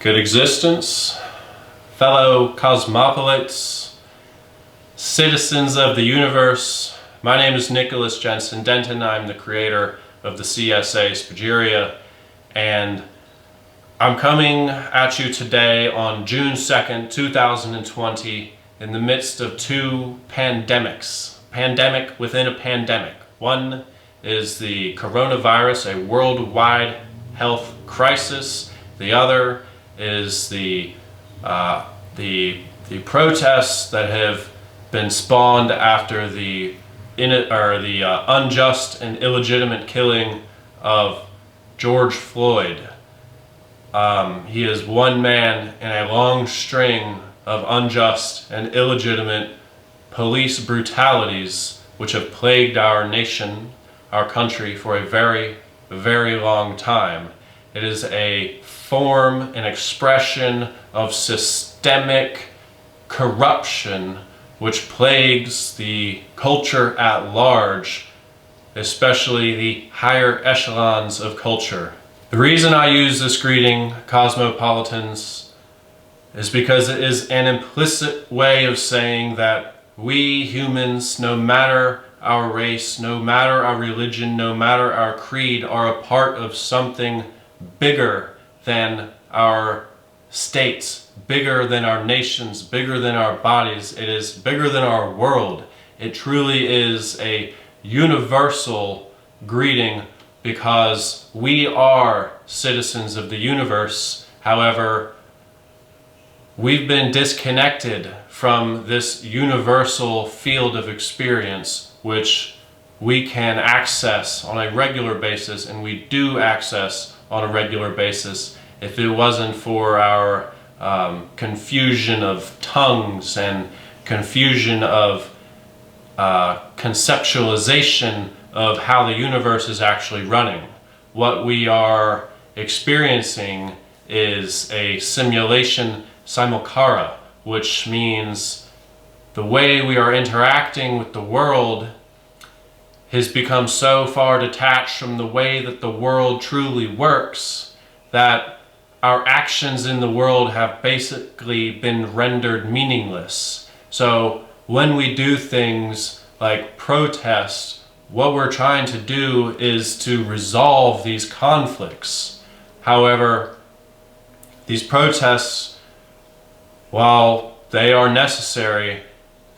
Good existence, fellow cosmopolites, citizens of the universe. My name is Nicholas Jensen Denton. I'm the creator of the CSA Spagyric, and I'm coming at you today on June 2nd, 2020, in the midst of two pandemics. Pandemic within a pandemic. One is the coronavirus, a worldwide health crisis. The other is the protests that have been spawned after the unjust and illegitimate killing of George Floyd. He is one man in a long string of unjust and illegitimate police brutalities which have plagued our nation, our country, for a very, very long time. It is a form and expression of systemic corruption which plagues the culture at large, especially the higher echelons of culture. The reason I use this greeting, cosmopolitans, is because it is an implicit way of saying that we humans, no matter our race, no matter our religion, no matter our creed, are a part of something bigger than our states, bigger than our nations, bigger than our bodies. It is bigger than our world. It truly is a universal greeting because we are citizens of the universe. However, we've been disconnected from this universal field of experience which we can access on a regular basis, and we do access on a regular basis. If it wasn't for our confusion of tongues and confusion of conceptualization of how the universe is actually running, what we are experiencing is a simulation simulacra, which means the way we are interacting with the world has become so far detached from the way that the world truly works that our actions in the world have basically been rendered meaningless. So when we do things like protest, what we're trying to do is to resolve these conflicts. However, these protests, while they are necessary,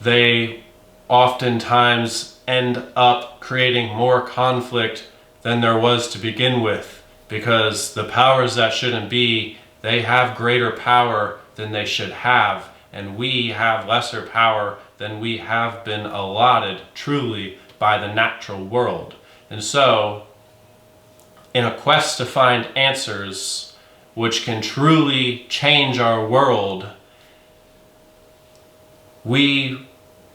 they oftentimes end up creating more conflict than there was to begin with, because the powers that shouldn't be, they have greater power than they should have, and we have lesser power than we have been allotted truly by the natural world. And so, in a quest to find answers which can truly change our world, we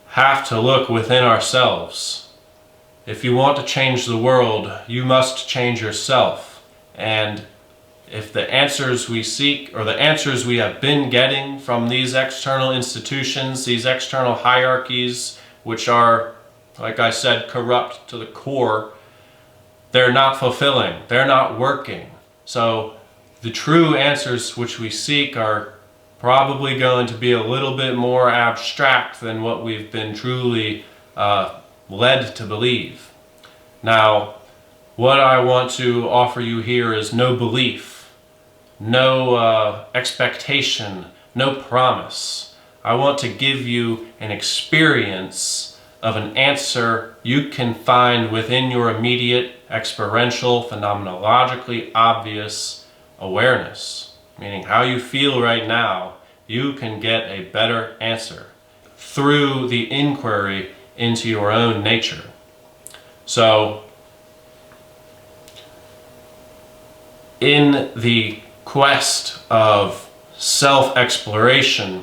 have to look within ourselves. If you want to change the world, you must change yourself. And if the answers we seek, or the answers we have been getting from these external institutions, these external hierarchies, which are, like I said, corrupt to the core, they're not fulfilling, they're not working. So the true answers which we seek are probably going to be a little bit more abstract than what we've been truly led to believe. Now, what I want to offer you here is no belief, no expectation, no promise. I want to give you an experience of an answer you can find within your immediate, experiential, phenomenologically obvious awareness. Meaning how you feel right now, you can get a better answer through the inquiry into your own nature. So, in the quest of self-exploration,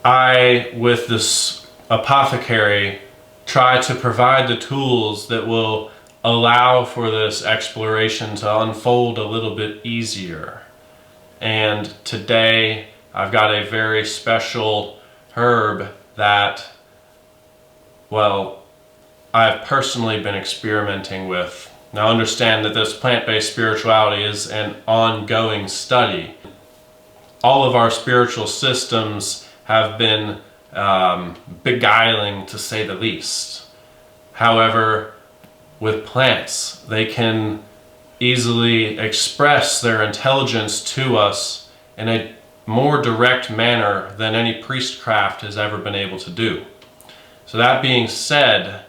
I, with this apothecary, try to provide the tools that will allow for this exploration to unfold a little bit easier. And today I've got a very special herb that, well, I've personally been experimenting with Now understand that this plant-based spirituality is an ongoing study. All of our spiritual systems have been beguiling, to say the least. However, with plants, they can easily express their intelligence to us in a more direct manner than any priestcraft has ever been able to do. So that being said,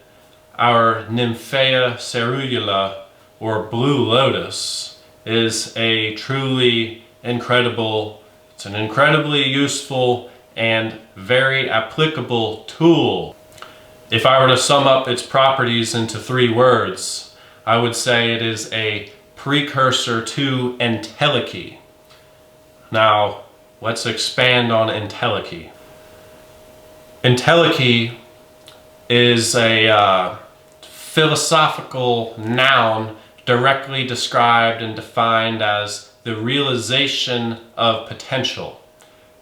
our Nymphaea Caerulea, or Blue Lotus, is a truly incredible, it's an incredibly useful and very applicable tool. If I were to sum up its properties into 3 words, I would say it is a precursor to entelechy. Now, let's expand on entelechy. Entelechy is a philosophical noun directly described and defined as the realization of potential,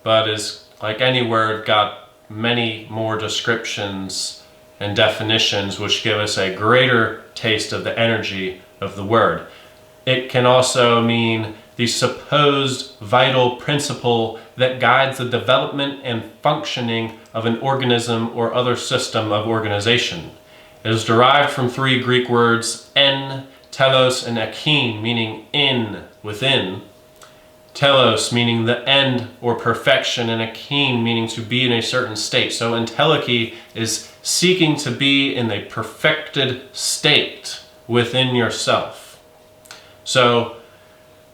but is, like any word, got many more descriptions and definitions which give us a greater taste of the energy of the word. It can also mean the supposed vital principle that guides the development and functioning of an organism or other system of organization. It is derived from 3 Greek words, en, telos, and ekein, meaning in, within. Telos meaning the end or perfection, and ekein meaning to be in a certain state. So entelechy is seeking to be in a perfected state within yourself. So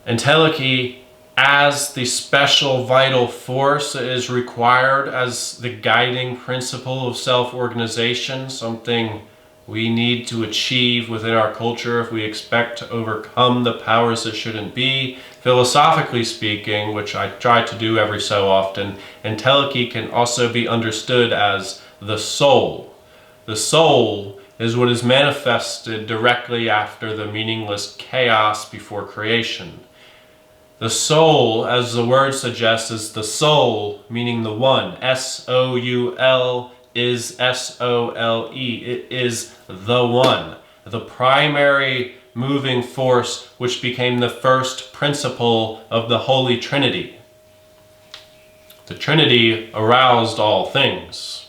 entelechy, as the special vital force, is required as the guiding principle of self-organization, something we need to achieve within our culture if we expect to overcome the powers that shouldn't be. Philosophically speaking, which I try to do every so often, entelechy can also be understood as the soul. The soul is what is manifested directly after the meaningless chaos before creation. The soul, as the word suggests, is the soul, meaning the one. S-O-U-L is S-O-L-E. It is the one, the primary moving force which became the first principle of the Holy Trinity. The Trinity aroused all things.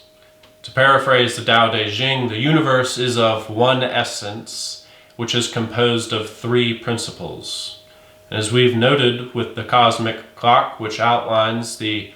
To paraphrase the Tao Te Ching, the universe is of one essence, which is composed of 3 principles. And as we've noted with the cosmic clock, which outlines the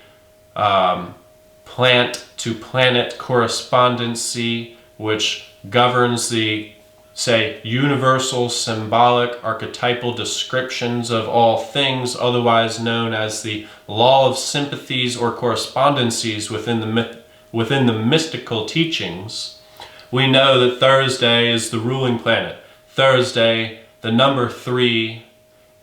plant-to-planet correspondency, which governs the, say, universal symbolic archetypal descriptions of all things, otherwise known as the law of sympathies or correspondencies within the mystical teachings, we know that Thursday is the ruling planet. Thursday, the number 3,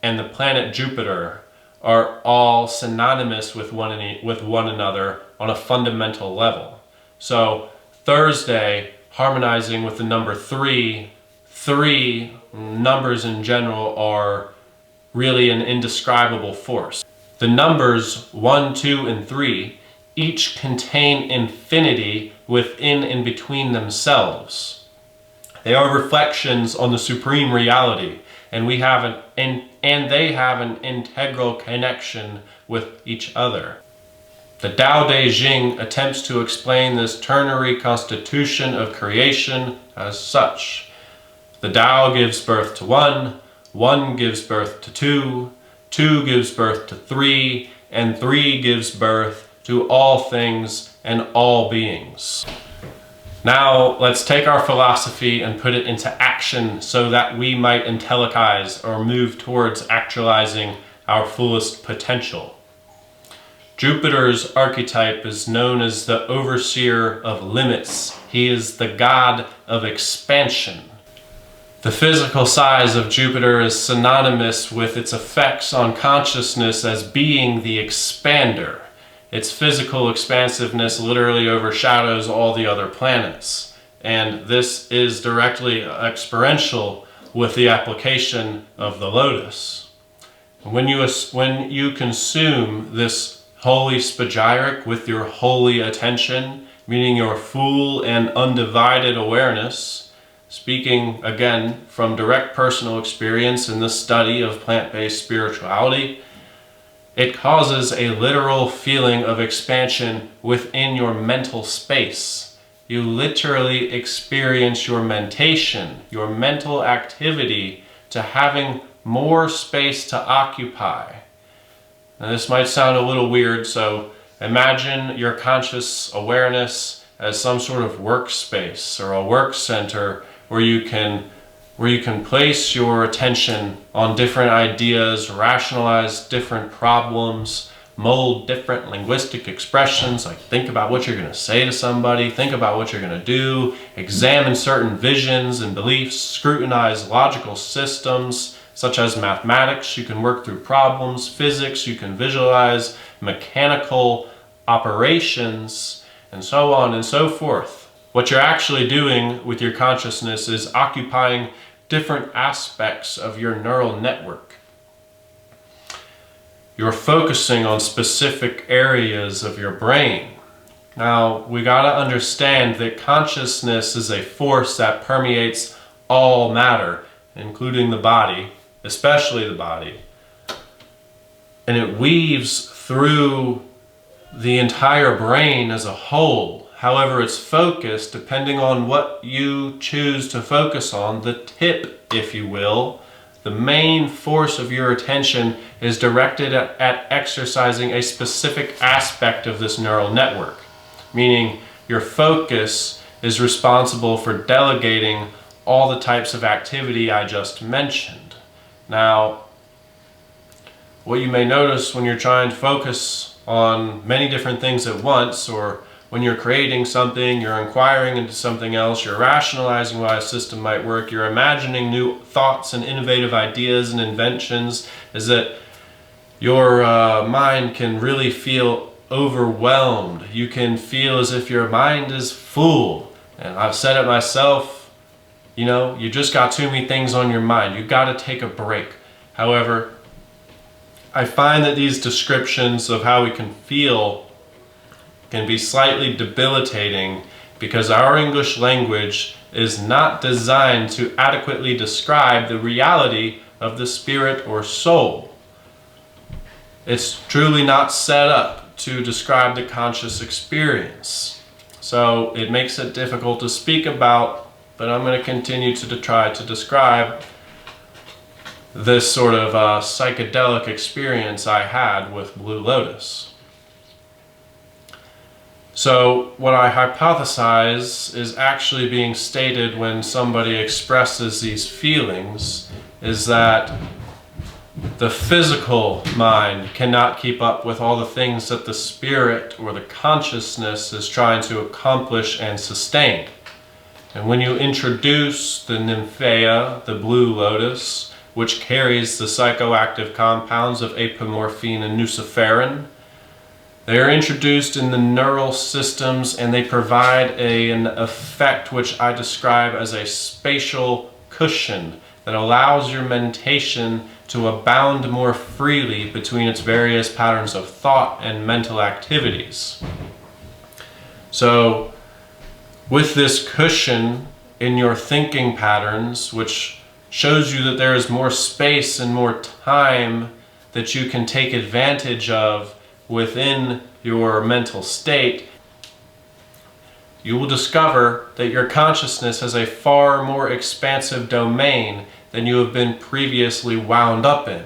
and the planet Jupiter are all synonymous with one another on a fundamental level. So Thursday, harmonizing with the number 3, 3 numbers in general are really an indescribable force. The numbers 1, 2, and 3 each contain infinity within and between themselves. They are reflections on the supreme reality, and they have an integral connection with each other. The Tao Te Ching attempts to explain this ternary constitution of creation as such. The Tao gives birth to 1, 1 gives birth to 2, 2 gives birth to 3, and 3 gives birth to all things and all beings. Now let's take our philosophy and put it into action so that we might entelechize or move towards actualizing our fullest potential. Jupiter's archetype is known as the overseer of limits. He is the god of expansion. The physical size of Jupiter is synonymous with its effects on consciousness as being the expander. Its physical expansiveness literally overshadows all the other planets. And this is directly experiential with the application of the lotus. When you consume this Holy Spagyric with your holy attention, meaning your full and undivided awareness, speaking again from direct personal experience in the study of plant-based spirituality, it causes a literal feeling of expansion within your mental space. You literally experience your mentation, your mental activity, to having more space to occupy. Now this might sound a little weird, so imagine your conscious awareness as some sort of workspace or a work center where you can place your attention on different ideas, rationalize different problems, mold different linguistic expressions, like think about what you're going to say to somebody, think about what you're going to do, examine certain visions and beliefs, scrutinize logical systems such as mathematics. You can work through problems, physics, you can visualize mechanical operations, and so on and so forth. What you're actually doing with your consciousness is occupying different aspects of your neural network. You're focusing on specific areas of your brain. Now, we gotta understand that consciousness is a force that permeates all matter, including the body, especially the body. And it weaves through the entire brain as a whole. However, it's focused depending on what you choose to focus on. The tip, if you will, the main force of your attention is directed at exercising a specific aspect of this neural network, meaning your focus is responsible for delegating all the types of activity I just mentioned. Now, what you may notice when you're trying to focus on many different things at once, or when you're creating something, you're inquiring into something else, you're rationalizing why a system might work, you're imagining new thoughts and innovative ideas and inventions, is that your mind can really feel overwhelmed. You can feel as if your mind is full. And I've said it myself, you know, you just got too many things on your mind. You've got to take a break. However, I find that these descriptions of how we can feel can be slightly debilitating because our English language is not designed to adequately describe the reality of the spirit or soul. It's truly not set up to describe the conscious experience. So it makes it difficult to speak about, but I'm going to continue to try to describe this sort of psychedelic experience I had with Blue Lotus. So what I hypothesize is actually being stated when somebody expresses these feelings is that the physical mind cannot keep up with all the things that the spirit or the consciousness is trying to accomplish and sustain. And when you introduce the Nymphaea, the Blue Lotus, which carries the psychoactive compounds of apomorphine and luciferin, they are introduced in the neural systems and they provide an effect which I describe as a spatial cushion that allows your mentation to abound more freely between its various patterns of thought and mental activities. So, with this cushion in your thinking patterns, which shows you that there is more space and more time that you can take advantage of within your mental state, you will discover that your consciousness has a far more expansive domain than you have been previously wound up in.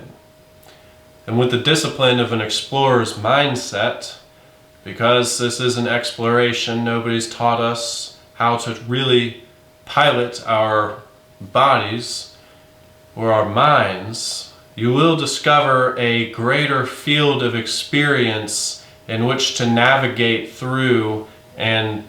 And with the discipline of an explorer's mindset, because this is an exploration, nobody's taught us how to really pilot our bodies or our minds, you will discover a greater field of experience in which to navigate through and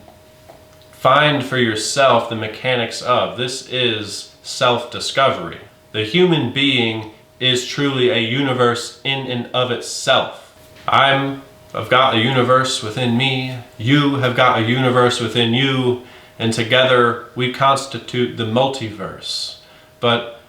find for yourself the mechanics of. This is self-discovery. The human being is truly a universe in and of itself. I've got a universe within me, you have got a universe within you, and together we constitute the multiverse. But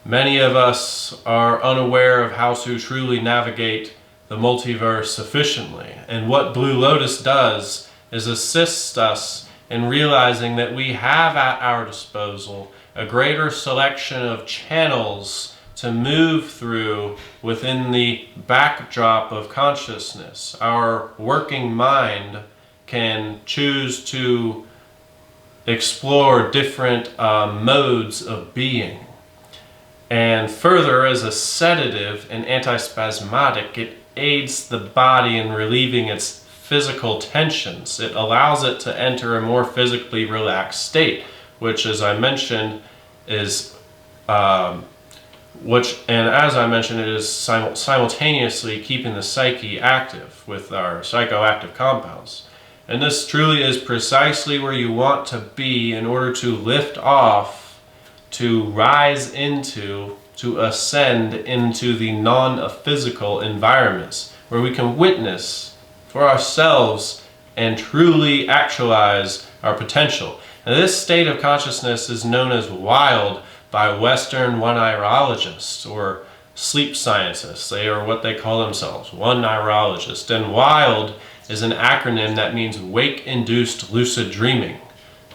many of us are unaware of how to truly navigate the multiverse efficiently. And what Blue Lotus does is assist us and realizing that we have at our disposal a greater selection of channels to move through within the backdrop of consciousness. Our working mind can choose to explore different modes of being. And further, as a sedative and antispasmodic, it aids the body in relieving its physical tensions. It allows it to enter a more physically relaxed state, which, as I mentioned, is simultaneously keeping the psyche active with our psychoactive compounds. And this truly is precisely where you want to be in order to lift off, to rise into, to ascend into the non-physical environments where we can witness for ourselves and truly actualize our potential. And this state of consciousness is known as wild by Western one-neurologists or sleep scientists. They are what they call themselves, one-neurologist. And wild is an acronym that means wake-induced lucid dreaming.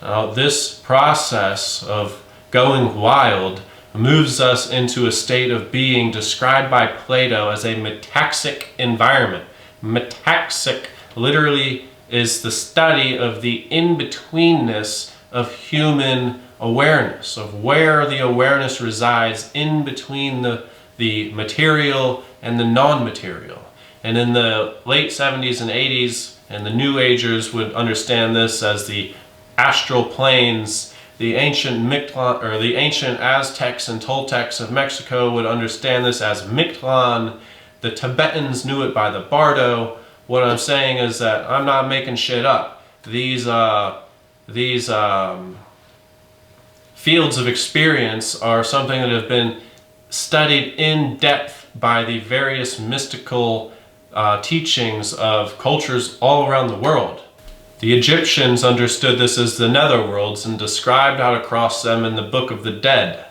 Now, this process of going wild moves us into a state of being described by Plato as a metaxic environment. Metaxic literally is the study of the in-betweenness of human awareness, of where the awareness resides in between the material and the non-material. And in the late 70s and 80s, and the New Agers would understand this as the astral planes. The ancient Aztecs and Toltecs of Mexico would understand this as Mictlan. The Tibetans knew it by the Bardo. What I'm saying is that I'm not making shit up. These fields of experience are something that have been studied in depth by the various mystical teachings of cultures all around the world. The Egyptians understood this as the netherworlds and described how to cross them in the Book of the Dead.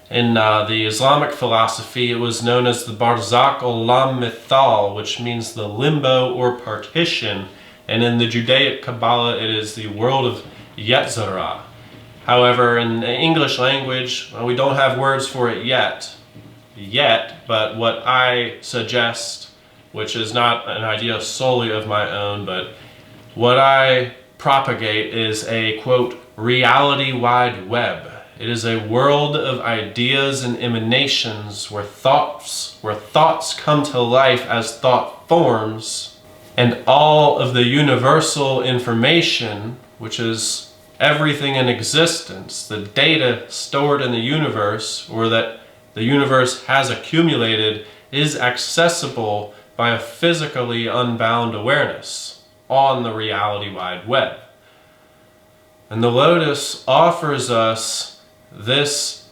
In the Islamic philosophy, it was known as the Barzakh Olam Mithal, which means the limbo or partition, and in the Judaic Kabbalah, it is the world of Yetzirah. However, in the English language, we don't have words for it yet, but what I suggest, which is not an idea solely of my own, but what I propagate is a, quote, reality wide web. It is a world of ideas and emanations where thoughts come to life as thought forms, and all of the universal information, which is everything in existence, the data stored in the universe, or that the universe has accumulated, is accessible by a physically unbound awareness on the reality wide web. And the Lotus offers us this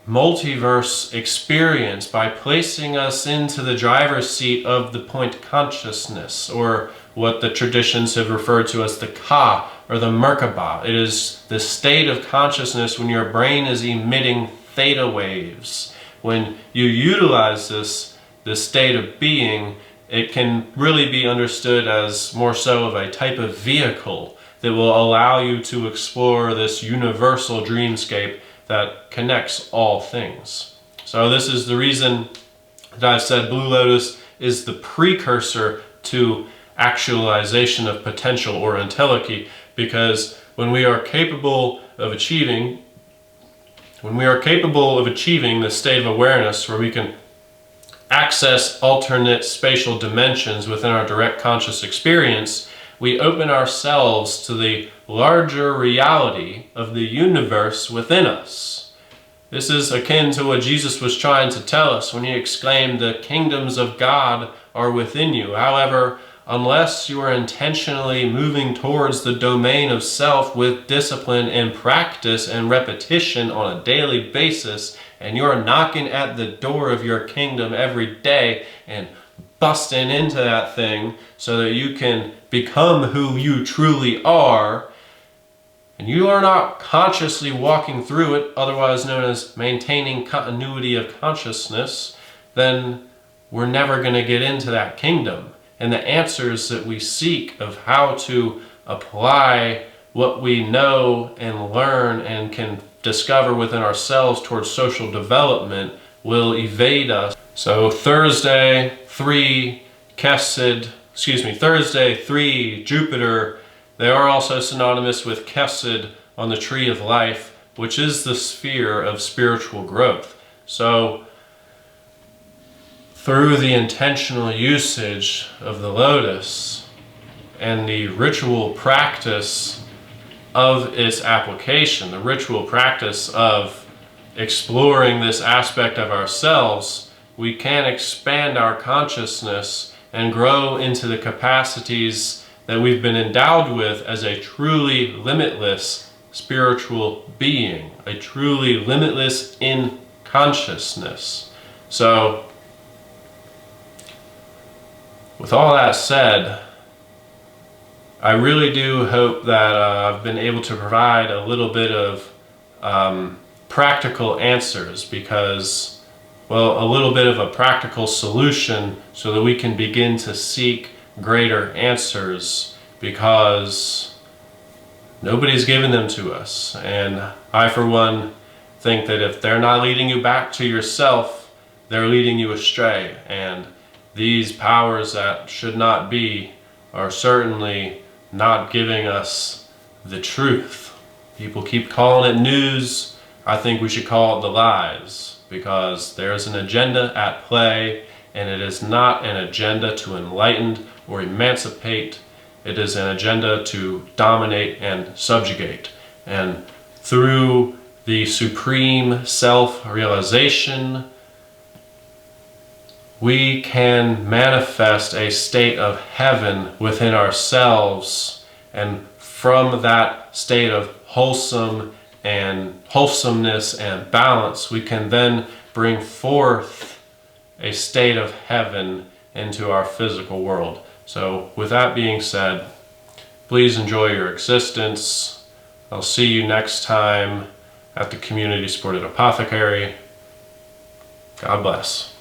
multiverse experience by placing us into the driver's seat of the point consciousness, or what the traditions have referred to as the Ka, or the Merkaba. It is the state of consciousness when your brain is emitting theta waves. When you utilize this state of being, it can really be understood as more so of a type of vehicle that will allow you to explore this universal dreamscape that connects all things. So this is the reason that I've said Blue Lotus is the precursor to actualization of potential or entelechy, because when we are capable of achieving the state of awareness where we can access alternate spatial dimensions within our direct conscious experience, we open ourselves to the larger reality of the universe within us. This is akin to what Jesus was trying to tell us when he exclaimed, "The kingdoms of God are within you." However, unless you are intentionally moving towards the domain of self with discipline and practice and repetition on a daily basis, and you're knocking at the door of your kingdom every day and busting into that thing so that you can become who you truly are, and you are not consciously walking through it, otherwise known as maintaining continuity of consciousness, then we're never going to get into that kingdom. And the answers that we seek of how to apply what we know and learn and can discover within ourselves towards social development will evade us. So Thursday, 3 Jupiter, they are also synonymous with Kesed on the tree of life, which is the sphere of spiritual growth. So through the intentional usage of the lotus and the ritual practice of its application, the ritual practice of exploring this aspect of ourselves, we can expand our consciousness and grow into the capacities that we've been endowed with as a truly limitless spiritual being, a truly limitless in consciousness. So, with all that said, I really do hope that I've been able to provide a little bit of practical answers, because, well, a little bit of a practical solution so that we can begin to seek greater answers, because nobody's given them to us. And I, for one, think that if they're not leading you back to yourself, they're leading you astray. And these powers that should not be are certainly not giving us the truth. People keep calling it news. I think we should call it the lies, because there's an agenda at play, and it is not an agenda to enlighten or emancipate. It is an agenda to dominate and subjugate. And through the supreme self-realization, we can manifest a state of heaven within ourselves, and from that state of wholesomeness and balance, we can then bring forth a state of heaven into our physical world. So with that being said, please enjoy your existence. I'll see you next time at the Community Supported Apothecary. God bless.